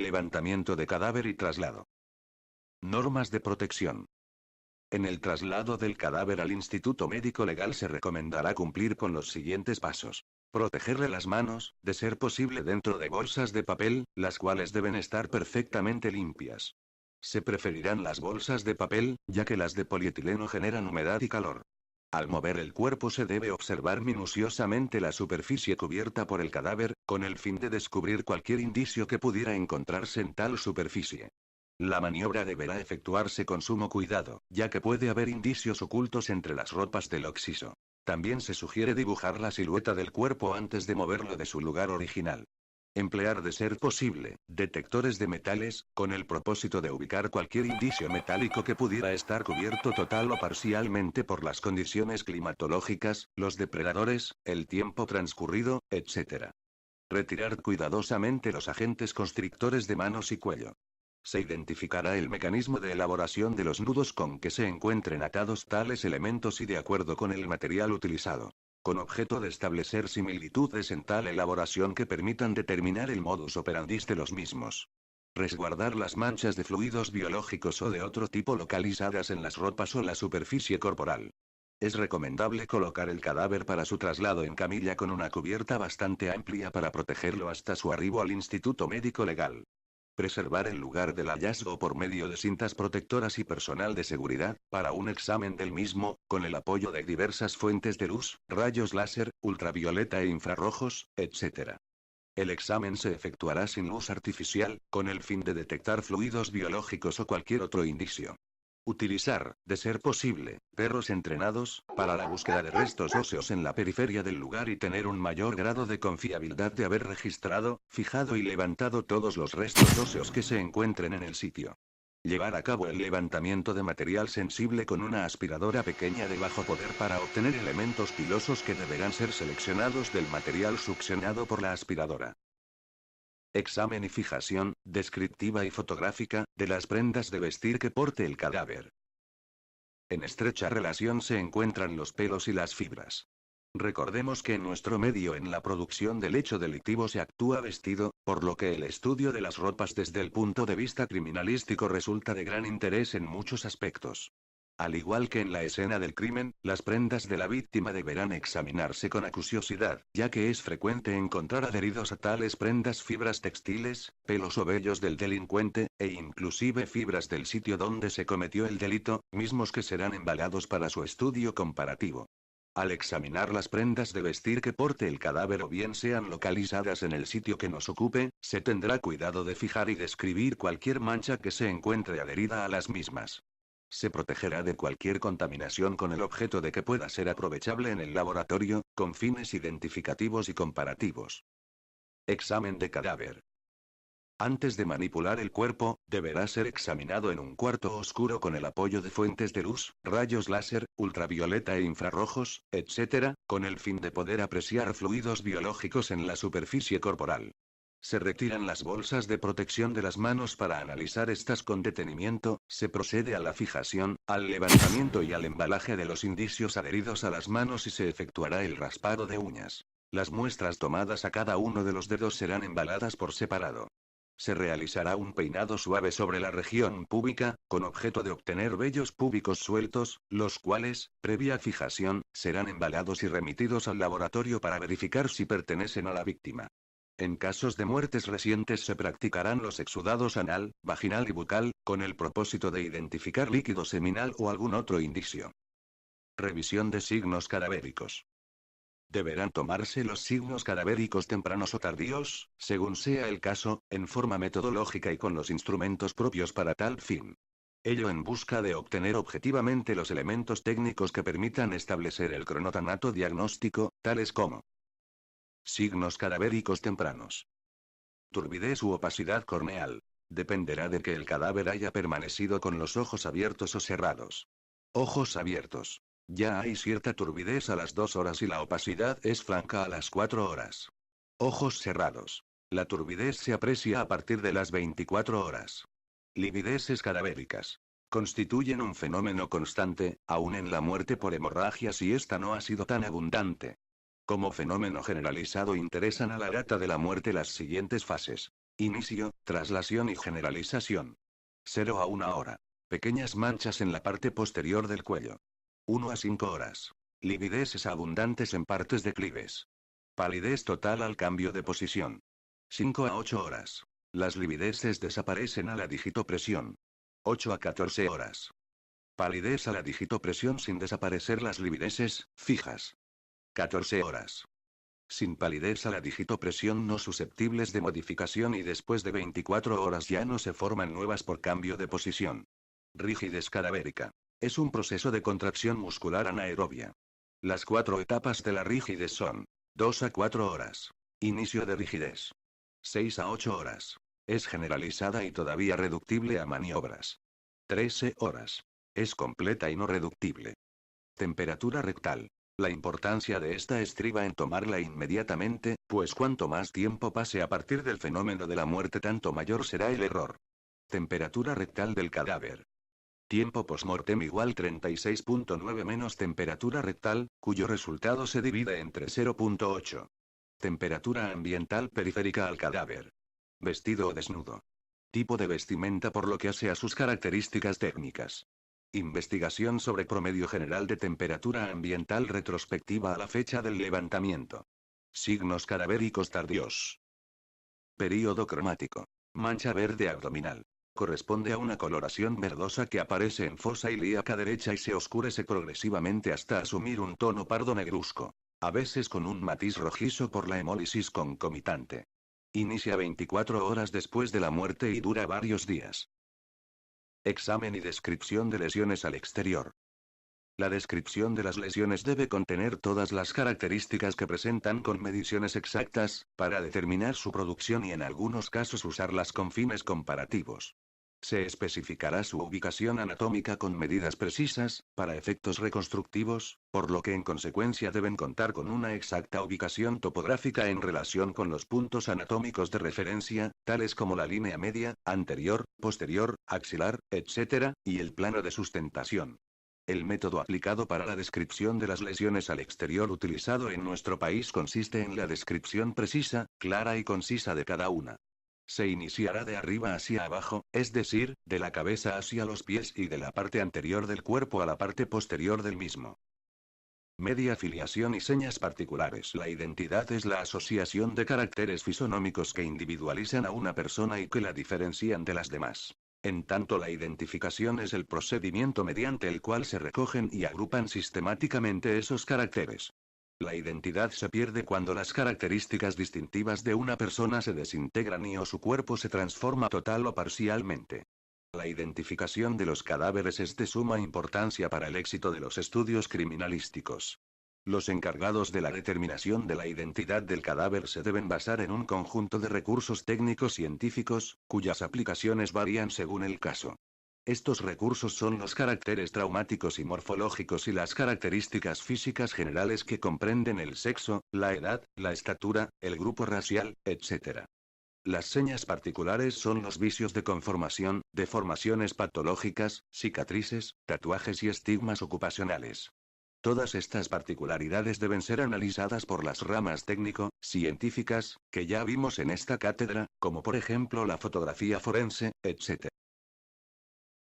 levantamiento de cadáver y traslado. Normas de protección. En el traslado del cadáver al Instituto Médico Legal se recomendará cumplir con los siguientes pasos. Protegerle las manos, de ser posible dentro de bolsas de papel, las cuales deben estar perfectamente limpias. Se preferirán las bolsas de papel, ya que las de polietileno generan humedad y calor. Al mover el cuerpo se debe observar minuciosamente la superficie cubierta por el cadáver, con el fin de descubrir cualquier indicio que pudiera encontrarse en tal superficie. La maniobra deberá efectuarse con sumo cuidado, ya que puede haber indicios ocultos entre las ropas del occiso. También se sugiere dibujar la silueta del cuerpo antes de moverlo de su lugar original. Emplear de ser posible, detectores de metales, con el propósito de ubicar cualquier indicio metálico que pudiera estar cubierto total o parcialmente por las condiciones climatológicas, los depredadores, el tiempo transcurrido, etc. Retirar cuidadosamente los agentes constrictores de manos y cuello. Se identificará el mecanismo de elaboración de los nudos con que se encuentren atados tales elementos y de acuerdo con el material utilizado, con objeto de establecer similitudes en tal elaboración que permitan determinar el modus operandi de los mismos. Resguardar las manchas de fluidos biológicos o de otro tipo localizadas en las ropas o la superficie corporal. Es recomendable colocar el cadáver para su traslado en camilla con una cubierta bastante amplia para protegerlo hasta su arribo al Instituto Médico Legal. Preservar el lugar del hallazgo por medio de cintas protectoras y personal de seguridad, para un examen del mismo, con el apoyo de diversas fuentes de luz, rayos láser, ultravioleta e infrarrojos, etc. El examen se efectuará sin luz artificial, con el fin de detectar fluidos biológicos o cualquier otro indicio. Utilizar, de ser posible, perros entrenados, para la búsqueda de restos óseos en la periferia del lugar y tener un mayor grado de confiabilidad de haber registrado, fijado y levantado todos los restos óseos que se encuentren en el sitio. Llevar a cabo el levantamiento de material sensible con una aspiradora pequeña de bajo poder para obtener elementos pilosos que deberán ser seleccionados del material succionado por la aspiradora. Examen y fijación, descriptiva y fotográfica, de las prendas de vestir que porte el cadáver. En estrecha relación se encuentran los pelos y las fibras. Recordemos que en nuestro medio en la producción del hecho delictivo se actúa vestido, por lo que el estudio de las ropas desde el punto de vista criminalístico resulta de gran interés en muchos aspectos. Al igual que en la escena del crimen, las prendas de la víctima deberán examinarse con acuciosidad, ya que es frecuente encontrar adheridos a tales prendas fibras textiles, pelos o vellos del delincuente, e inclusive fibras del sitio donde se cometió el delito, mismos que serán embalados para su estudio comparativo. Al examinar las prendas de vestir que porte el cadáver o bien sean localizadas en el sitio que nos ocupe, se tendrá cuidado de fijar y describir cualquier mancha que se encuentre adherida a las mismas. Se protegerá de cualquier contaminación con el objeto de que pueda ser aprovechable en el laboratorio, con fines identificativos y comparativos. Examen de cadáver. Antes de manipular el cuerpo, deberá ser examinado en un cuarto oscuro con el apoyo de fuentes de luz, rayos láser, ultravioleta e infrarrojos, etc., con el fin de poder apreciar fluidos biológicos en la superficie corporal. Se retiran las bolsas de protección de las manos para analizar estas con detenimiento, se procede a la fijación, al levantamiento y al embalaje de los indicios adheridos a las manos y se efectuará el raspado de uñas. Las muestras tomadas a cada uno de los dedos serán embaladas por separado. Se realizará un peinado suave sobre la región púbica, con objeto de obtener vellos púbicos sueltos, los cuales, previa fijación, serán embalados y remitidos al laboratorio para verificar si pertenecen a la víctima. En casos de muertes recientes se practicarán los exudados anal, vaginal y bucal, con el propósito de identificar líquido seminal o algún otro indicio. Revisión de signos cadavéricos. Deberán tomarse los signos cadavéricos tempranos o tardíos, según sea el caso, en forma metodológica y con los instrumentos propios para tal fin. Ello en busca de obtener objetivamente los elementos técnicos que permitan establecer el cronotanato diagnóstico, tales como signos cadavéricos tempranos. Turbidez u opacidad corneal. Dependerá de que el cadáver haya permanecido con los ojos abiertos o cerrados. Ojos abiertos. Ya hay cierta turbidez a las 2 horas y la opacidad es franca a las 4 horas. Ojos cerrados. La turbidez se aprecia a partir de las 24 horas. Livideces cadavéricas. Constituyen un fenómeno constante, aún en la muerte por hemorragia si esta no ha sido tan abundante. Como fenómeno generalizado interesan a la data de la muerte las siguientes fases. Inicio, traslación y generalización. 0 a 1 hora. Pequeñas manchas en la parte posterior del cuello. 1 a 5 horas. Livideces abundantes en partes declives. Palidez total al cambio de posición. 5 a 8 horas. Las livideces desaparecen a la digitopresión. 8 a 14 horas. Palidez a la digitopresión sin desaparecer las livideces fijas. 14 horas. Sin palidez a la digitopresión no susceptibles de modificación y después de 24 horas ya no se forman nuevas por cambio de posición. Rigidez cadavérica. Es un proceso de contracción muscular anaerobia. Las 4 etapas de la rigidez son: 2 a 4 horas. Inicio de rigidez. 6 a 8 horas. Es generalizada y todavía reductible a maniobras. 13 horas. Es completa y no reductible. Temperatura rectal. La importancia de esta estriba en tomarla inmediatamente, pues cuanto más tiempo pase a partir del fenómeno de la muerte tanto mayor será el error. Temperatura rectal del cadáver. Tiempo postmortem igual 36.9 menos temperatura rectal, cuyo resultado se divide entre 0.8. Temperatura ambiental periférica al cadáver. Vestido o desnudo. Tipo de vestimenta por lo que hace a sus características técnicas. Investigación sobre promedio general de temperatura ambiental retrospectiva a la fecha del levantamiento. Signos cadavéricos tardíos. Período cromático. Mancha verde abdominal. Corresponde a una coloración verdosa que aparece en fosa ilíaca derecha y se oscurece progresivamente hasta asumir un tono pardo negruzco. A veces con un matiz rojizo por la hemólisis concomitante. Inicia 24 horas después de la muerte y dura varios días. Examen y descripción de lesiones al exterior. La descripción de las lesiones debe contener todas las características que presentan con mediciones exactas, para determinar su producción y en algunos casos usarlas con fines comparativos. Se especificará su ubicación anatómica con medidas precisas, para efectos reconstructivos, por lo que en consecuencia deben contar con una exacta ubicación topográfica en relación con los puntos anatómicos de referencia, tales como la línea media, anterior, posterior, axilar, etc., y el plano de sustentación. El método aplicado para la descripción de las lesiones al exterior utilizado en nuestro país consiste en la descripción precisa, clara y concisa de cada una. Se iniciará de arriba hacia abajo, es decir, de la cabeza hacia los pies y de la parte anterior del cuerpo a la parte posterior del mismo. Media filiación y señas particulares. La identidad es la asociación de caracteres fisonómicos que individualizan a una persona y que la diferencian de las demás. En tanto, la identificación es el procedimiento mediante el cual se recogen y agrupan sistemáticamente esos caracteres. La identidad se pierde cuando las características distintivas de una persona se desintegran y o su cuerpo se transforma total o parcialmente. La identificación de los cadáveres es de suma importancia para el éxito de los estudios criminalísticos. Los encargados de la determinación de la identidad del cadáver se deben basar en un conjunto de recursos técnicos científicos, cuyas aplicaciones varían según el caso. Estos recursos son los caracteres traumáticos y morfológicos y las características físicas generales que comprenden el sexo, la edad, la estatura, el grupo racial, etc. Las señas particulares son los vicios de conformación, deformaciones patológicas, cicatrices, tatuajes y estigmas ocupacionales. Todas estas particularidades deben ser analizadas por las ramas técnico-científicas, que ya vimos en esta cátedra, como por ejemplo la fotografía forense, etc.